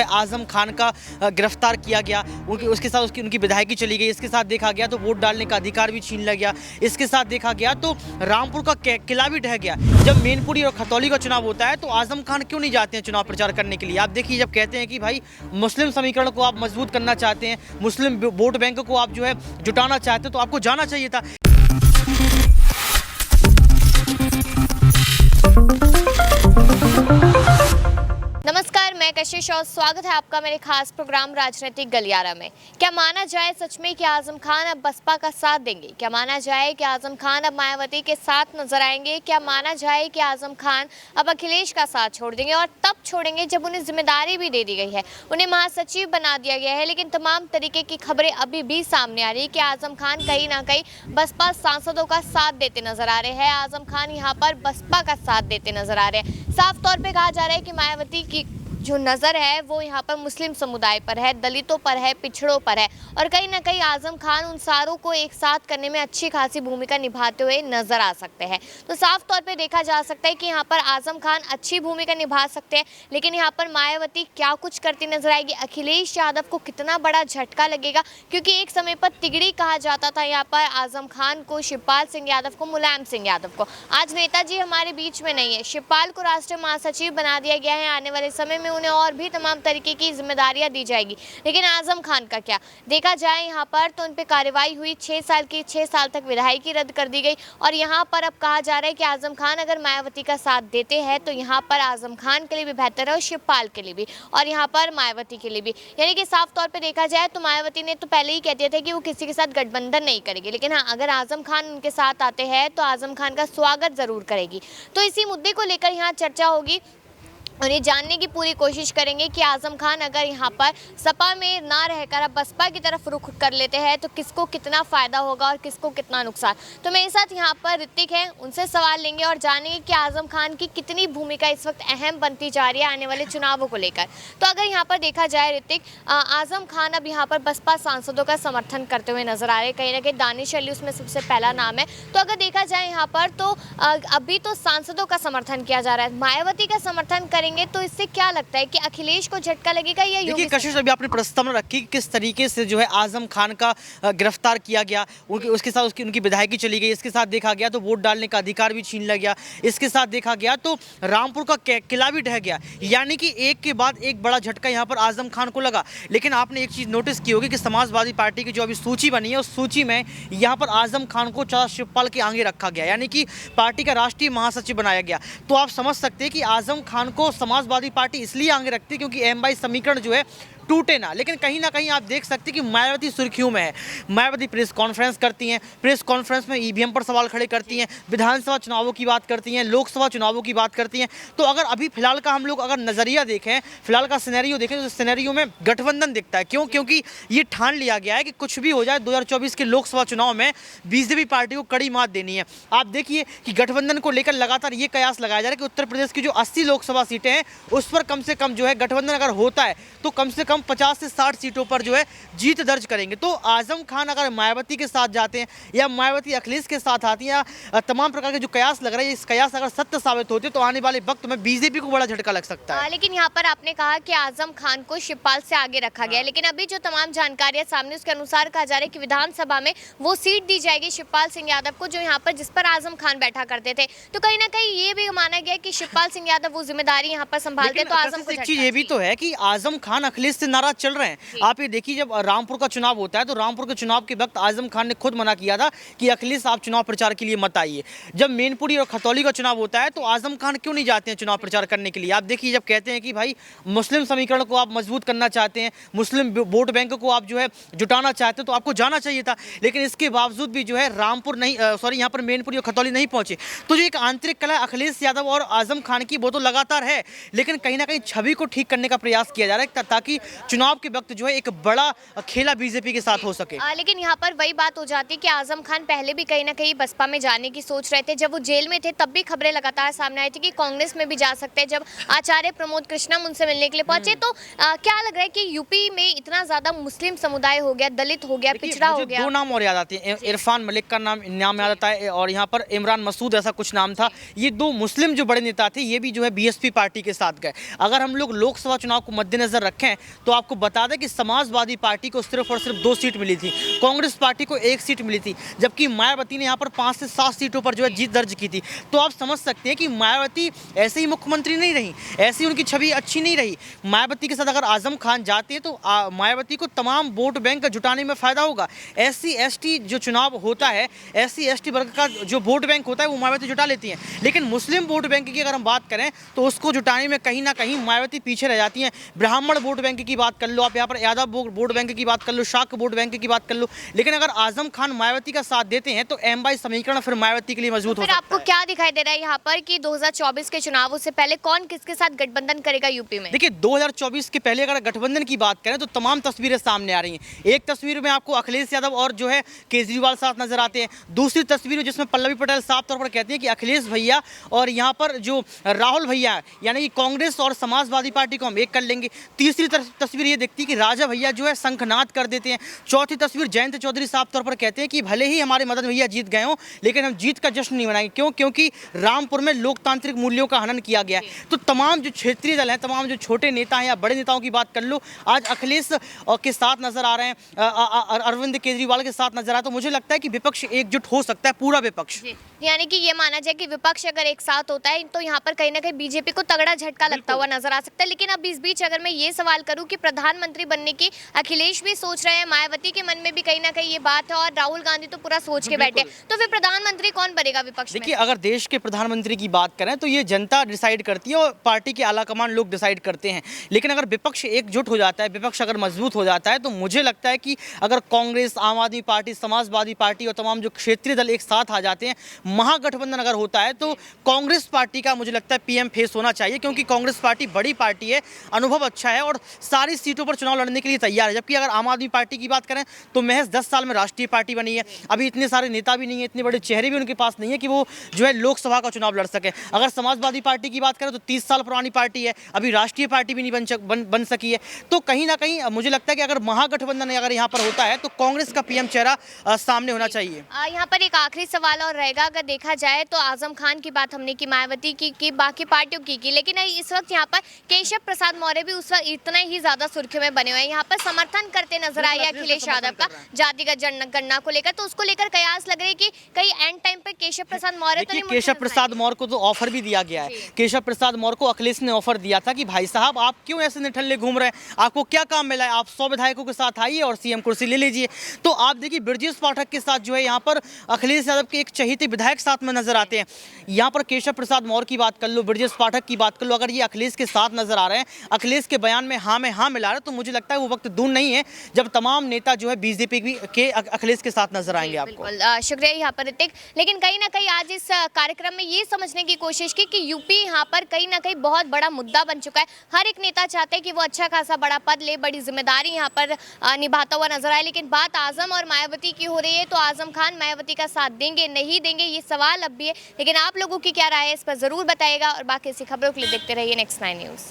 जो है आजम खान का गिरफ्तार किया गया, उसके साथ उनकी विधायकी चली गई। इसके साथ देखा गया तो वोट डालने का अधिकार भी छीन लिया गया। इसके साथ देखा गया तो रामपुर का किला भी ढह गया। जब मैनपुरी और खतौली का चुनाव होता है तो आजम खान क्यों नहीं जाते हैं चुनाव प्रचार करने के लिए? आप देखिए, जब कहते हैं कि भाई मुस्लिम समीकरण को आप मजबूत करना चाहते हैं, मुस्लिम वोट बैंक को आप जो है जुटाना चाहते हैं, तो आपको जाना चाहिए था। नमस्कार, मैं कशिश और स्वागत है आपका मेरे खास प्रोग्राम राजनीतिक गलियारा में। क्या माना जाए सच में कि आजम खान अब बसपा का साथ देंगे? क्या माना जाए कि आजम खान अब मायावती के साथ नजर आएंगे? क्या माना जाए कि आजम खान अब अखिलेश का साथ छोड़ देंगे, और तब छोड़ेंगे जब उन्हें जिम्मेदारी भी दे दी गई है, उन्हें महासचिव बना दिया गया है। लेकिन तमाम तरीके की खबरें अभी भी सामने आ रही है कि आजम खान कहीं ना कहीं बसपा सांसदों का साथ देते नजर आ रहे हैं। आजम खान यहाँ पर बसपा का साथ देते नजर आ रहे हैं। साफ तौर पर कहा जा रहा है कि मायावती की जो नज़र है वो यहाँ पर मुस्लिम समुदाय पर है, दलितों पर है, पिछड़ों पर है, और कहीं ना कहीं आजम खान उन सारों को एक साथ करने में अच्छी खासी भूमिका निभाते हुए नजर आ सकते हैं। तो साफ तौर पे देखा जा सकता है कि यहाँ पर आजम खान अच्छी भूमिका निभा सकते हैं, लेकिन यहाँ पर मायावती क्या कुछ करती नजर आएगी? अखिलेश यादव को कितना बड़ा झटका लगेगा? क्योंकि एक समय पर तिगड़ी कहा जाता था यहाँ पर आजम खान को, शिवपाल सिंह यादव को, मुलायम सिंह यादव को। आज नेताजी हमारे बीच में नहीं है, शिवपाल को राष्ट्रीय महासचिव बना दिया गया है। आने वाले समय में उन्हें और भी तमाम तरीके की जिम्मेदारियां दी जाएगी। लेकिन आजम खान का क्या? देखा जाए यहाँ पर तो उन पे कार्रवाई हुई, 6 साल तक विधायकी रद्द कर दी गई, और यहाँ पर अब कहा जा रहा है कि आजम खान अगर मायावती का साथ देते हैं तो यहाँ पर आजम खान के लिए भी बेहतर है, और शिवपाल के लिए भी, और यहाँ पर मायावती के लिए भी। यानी कि साफ तौर पर देखा जाए तो मायावती ने तो पहले ही कह दिया था कि वो किसी के साथ गठबंधन नहीं करेगी, लेकिन हाँ, अगर आजम खान उनके साथ आते हैं तो आजम खान का स्वागत जरूर करेगी। तो इसी मुद्दे को लेकर यहाँ चर्चा होगी और ये जानने की पूरी कोशिश करेंगे कि आजम खान अगर यहाँ पर सपा में ना रहकर अब बसपा की तरफ रुख कर लेते हैं तो किसको कितना फ़ायदा होगा और किसको कितना नुकसान। तो मेरे साथ यहाँ पर ऋतिक हैं, उनसे सवाल लेंगे और जानेंगे कि आजम खान की कितनी भूमिका इस वक्त अहम बनती जा रही है आने वाले चुनावों को लेकर। तो अगर यहाँ पर देखा जाए ऋतिक, आजम खान अब यहाँ पर बसपा सांसदों का समर्थन करते हुए नजर आ रहे हैं, कहीं ना कहीं दानिश अली उसमें सबसे पहला नाम है। तो अगर देखा जाए यहाँ पर तो अभी तो सांसदों का समर्थन किया जा रहा है, मायावती का समर्थन करेंगे, तो इससे क्या लगता है कि अखिलेश को झटका लगेगा या योगी? कशिश, अभी आपने प्रस्तावना रखी किस तरीके से जो है आजम खान का गिरफ्तार किया गया, उसके साथ उनकी विधायकी चली गई। इसके साथ देखा गया तो वोट डालने का अधिकार भी छीन लिया गया। इसके साथ देखा गया तो रामपुर का किला भी ढह गया। यानी कि एक के बाद एक बड़ा झटका यहाँ पर आजम खान को लगा। लेकिन आपने एक चीज़ नोटिस की होगी कि समाजवादी पार्टी की जो अभी सूची बनी है उस सूची में यहाँ पर आजम खान को शिवपाल के आगे रखा गया, यानी कि पार्टी का राष्ट्रीय महासचिव बनाया गया। तो आप समझ सकते हैं कि आजम खान को समाजवादी पार्टी इसलिए आगे रखती है क्योंकि एम समीकरण जो है टूटे ना। लेकिन कहीं ना कहीं आप देख सकते हैं कि मायावती सुर्खियों में है। मायावती प्रेस कॉन्फ्रेंस करती हैं, प्रेस कॉन्फ्रेंस में ईवीएम पर सवाल खड़े करती हैं, विधानसभा चुनावों की बात करती हैं, लोकसभा चुनावों की बात करती हैं। तो अगर अभी फिलहाल का हम लोग अगर नज़रिया देखें, फिलहाल का सिनेरियो देखें, तो सिनेरियो में गठबंधन दिखता है। क्यों? क्योंकि ये ठान लिया गया है कि कुछ भी हो जाए 2024 के लोकसभा चुनाव में बीजेपी पार्टी को कड़ी मात देनी है। आप देखिए कि गठबंधन को लेकर लगातार ये कयास लगाया जा रहा है कि उत्तर प्रदेश की जो 80 लोकसभा सीटें हैं उस पर कम से कम जो है गठबंधन अगर होता है तो कम से कम 50 से 60 सीटों पर जो है जीत दर्ज करेंगे। तो आजम खान अगर मायावती के साथ जाते हैं या मायावती अखिलेश के साथ आती हैं, या तमाम प्रकार के जो कयास लग रहे हैं, इस कयास अगर सत्य साबित होते तो आने वाले वक्त में बीजेपी को बड़ा झटका लग सकता है। लेकिन यहाँ पर आपने कहा कि आजम खान को शिवपाल से आगे रखा गया, लेकिन अभी जो तमाम जानकारियां सामने उसके अनुसार कहा जा रहा है कि विधानसभा में वो सीट दी जाएगी शिवपाल सिंह यादव को, जो यहाँ पर जिस पर आजम खान बैठा करते थे। तो कहीं ना कहीं ये भी माना गया कि शिवपाल सिंह यादव वो जिम्मेदारी यहाँ पर संभालते, तो आजम को एक चीज ये भी तो है कि आजम खान अखिलेश से नाराज चल रहे हैं। आप ये देखिए, जब रामपुर का चुनाव होता है तो रामपुर के चुनाव के वक्त आजम खान ने खुद मना किया था कि अखिलेश आप चुनाव प्रचार के लिए मत आइए। जब मैनपुरी और खतौली का चुनाव होता है तो आजम खान क्यों नहीं जाते हैं चुनाव प्रचार करने के लिए? आप देखिए, जब कहते हैं कि भाई मुस्लिम समीकरण को आप मजबूत करना चाहते हैं, मुस्लिम वोट बैंक को आप जो है जुटाना चाहते हैं, तो आपको जाना चाहिए था। लेकिन इसके बावजूद भी जो है रामपुर नहीं, यहाँ पर मैनपुरी और खतौली नहीं पहुंचे। तो जो एक आंतरिक कला अखिलेश यादव और आजम खान की वो तो लगातार है, लेकिन कहीं ना कहीं छवि को ठीक करने का प्रयास किया जा रहा है ताकि चुनाव के वक्त जो है एक बड़ा खेला बीजेपी के साथ हो सके। लेकिन यहाँ पर वही बात हो जाती है कि आजम खान पहले भी कहीं ना कहीं बसपा में जाने की सोच रहे थे। जब वो जेल में थे तब भी खबरें लगातार सामने आई थी कि कांग्रेस में भी जा सकते हैं। जब आचार्य प्रमोद कृष्णम उनसे मिलने के लिए पहुंचे तो क्या लग रहा है कि यूपी में इतना ज्यादा मुस्लिम समुदाय हो गया, दलित हो गया, पिछड़ा हो गया। 2 नाम और याद आते हैं, इरफान मलिक का नाम याद आता है और यहाँ पर इमरान मसूद ऐसा कुछ नाम था। ये 2 मुस्लिम जो बड़े नेता थे, ये भी जो है बीएसपी पार्टी के साथ गए। अगर हम लोग लोकसभा चुनाव को मद्देनजर रखें तो आपको बता दें कि समाजवादी पार्टी को सिर्फ और सिर्फ 2 सीट मिली थी, कांग्रेस पार्टी को 1 सीट मिली थी, जबकि मायावती ने यहाँ पर 5 से 7 सीटों पर जो है जीत दर्ज की थी। तो आप समझ सकते हैं कि मायावती ऐसे ही मुख्यमंत्री नहीं रही, ऐसी उनकी छवि अच्छी नहीं रही। मायावती के साथ अगर आजम खान जाते हैं तो मायावती को तमाम वोट बैंक जुटाने में फायदा होगा। SC ST जो चुनाव होता है, SC ST वर्ग का जो वोट बैंक होता है वो मायावती जुटा लेती हैं, लेकिन मुस्लिम वोट बैंक की अगर हम बात करें तो उसको जुटाने में कहीं ना कहीं मायावती पीछे रह जाती हैं। ब्राह्मण वोट बैंक की बात कर लो, आप यहाँ पर यादव वोट बैंक की बात कर लो, शाक वोट बैंक की बात कर लो, लेकिन अगर आजम खान मायावती का साथ देते हैं तो M/2 समीकरण फिर मायावती के लिए मजबूत हो सकता है। आपको क्या दिखाई दे रहा है यहाँ पर कि 2024 के चुनावों से पहले कौन किसके साथ गठबंधन करेगा यूपी में? देखिए 2024 के पहले अगर गठबंधन की बात करें तो तमाम तस्वीरें सामने आ रही हैं। एक तस्वीर में आपको अखिलेश यादव और जो है केजरीवाल साथ नजर आते हैं, दूसरी तस्वीर जिसमें पल्लवी पटेल साफ तौर पर कहती है कि अखिलेश भैया और यहाँ पर जो राहुल भैया है, यानी कि कांग्रेस और समाजवादी पार्टी को हम एक कर लेंगे। तीसरी तस्वीर ये दिखती है कि राजा भैया जो है शंखनाद कर देते हैं। चौथी तस्वीर जयंत चौधरी साफ तौर पर कहते हैं कि भले ही हमारे मदन भैया जीत गए हों लेकिन हम जीत का जश्न नहीं मनाएंगे। क्यों? क्योंकि रामपुर में लोकतांत्रिक मूल्यों का हनन किया गया है। तो तमाम जो क्षेत्रीय दल हैं, तमाम जो छोटे नेता हैं या बड़े नेताओं की बात कर लो, आज अखिलेश के साथ नजर आ रहे हैं, अरविंद केजरीवाल के साथ नजर आ रहा है। तो मुझे लगता है कि विपक्ष एकजुट हो सकता है, पूरा विपक्ष। यानी कि ये माना जाए कि विपक्ष अगर एक साथ होता है तो यहाँ पर कहीं ना कहीं बीजेपी को तगड़ा झटका लगता हुआ नजर आ सकता है। लेकिन अब इस बीच अगर मैं ये सवाल करूं कि प्रधानमंत्री बनने की अखिलेश भी सोच रहे हैं, मायावती के मन में भी कहीं ना कहीं ये बात है और राहुल गांधी तो पूरा सोच के बैठे, तो फिर प्रधानमंत्री कौन बनेगा विपक्ष में? देखिए अगर देश के प्रधानमंत्री की बात करें तो ये जनता डिसाइड करती है और पार्टी के आलाकमान लोग डिसाइड करते हैं। लेकिन अगर विपक्ष एकजुट हो जाता है, विपक्ष अगर मजबूत हो जाता है तो मुझे लगता है कि अगर कांग्रेस, आम आदमी पार्टी, समाजवादी पार्टी और तमाम जो क्षेत्रीय दल एक साथ आ जाते हैं, महागठबंधन अगर होता है तो कांग्रेस पार्टी का मुझे लगता है PM फेस होना चाहिए, क्योंकि कांग्रेस पार्टी बड़ी पार्टी है, अनुभव अच्छा है और सारी सीटों पर चुनाव लड़ने के लिए तैयार है। जबकि अगर आम आदमी पार्टी की बात करें तो महज 10 साल में राष्ट्रीय पार्टी बनी है, अभी इतने सारे नेता भी नहीं है, इतने बड़े चेहरे भी उनके पास नहीं है कि वो जो है लोकसभा का चुनाव लड़ सके। अगर समाजवादी पार्टी की बात करें तो 30 साल पुरानी पार्टी है, अभी राष्ट्रीय पार्टी भी नहीं बन सकी है। तो कहीं ना कहीं मुझे लगता है कि अगर महागठबंधन अगर यहाँ पर होता है तो कांग्रेस का PM चेहरा सामने होना चाहिए। यहाँ पर एक आखिरी सवाल और रहेगा, अगर देखा जाए तो आजम खान की बात हमने की, मायावती की बाकी पार्टियों की, लेकिन इस वक्त यहाँ पर केशव प्रसाद मौर्य भी उस वक्त इतना ही ज्यादा सुर्खियों में बने हुए हैं। यहाँ पर समर्थन करते नजर आए अखिलेश यादव का जातिगत जनगणना को लेकर, तो उसको लेकर कयास लग रहे हैं कि कहीं एंड टाइम पे केशव प्रसाद मौर्य तो नहीं। केशव प्रसाद मौर्य को तो ऑफर भी दिया गया है। केशव प्रसाद मौर्य को अखिलेश ने ऑफर दिया था कि भाई साहब आप क्यों ऐसे निठल्ले घूम रहे हैं, आपको क्या काम मिला है, आप 100 विधायकों के साथ आइए और CM कुर्सी ले लीजिए। तो आप देखिए ब्रजेश पाठक के साथ जो है यहाँ पर अखिलेश यादव के एक चहेते विधायक साथ में नजर आते हैं। यहाँ पर केशव प्रसाद मौर्य की बात कर लो, ब्रजेश पाठक की बात कर लो, अगर ये अखिलेश के साथ नजर आ रहे हैं, अखिलेश के बयान में हाँ में हाँ मिला रहे हैं, तो मुझे लगता है वो वक्त दूर नहीं है जब तमाम नेता जो है बीजेपी के अखिलेश के साथ नजर आएंगे आपको। शुक्रिया यहाँ पर ऋतिक। लेकिन कहीं ना कहीं आज इस कार्यक्रम में ये समझने की कोशिश की कि यूपी यहाँ पर कहीं ना कहीं बहुत बड़ा मुद्दा बन चुका है। हर एक नेता चाहते हैं कि वो अच्छा खासा बड़ा पद ले, बड़ी जिम्मेदारी यहाँ पर निभाता हुआ नजर आए। लेकिन बात आजम और मायावती की हो रही है तो आजम खान मायावती का साथ देंगे नहीं देंगे, ये सवाल अब भी है। लेकिन आप लोगों की क्या राय है इस पर जरूर बताइएगा और बाकी ऐसी खबरों के लिए देखते रहिए Next 9 न्यूज़।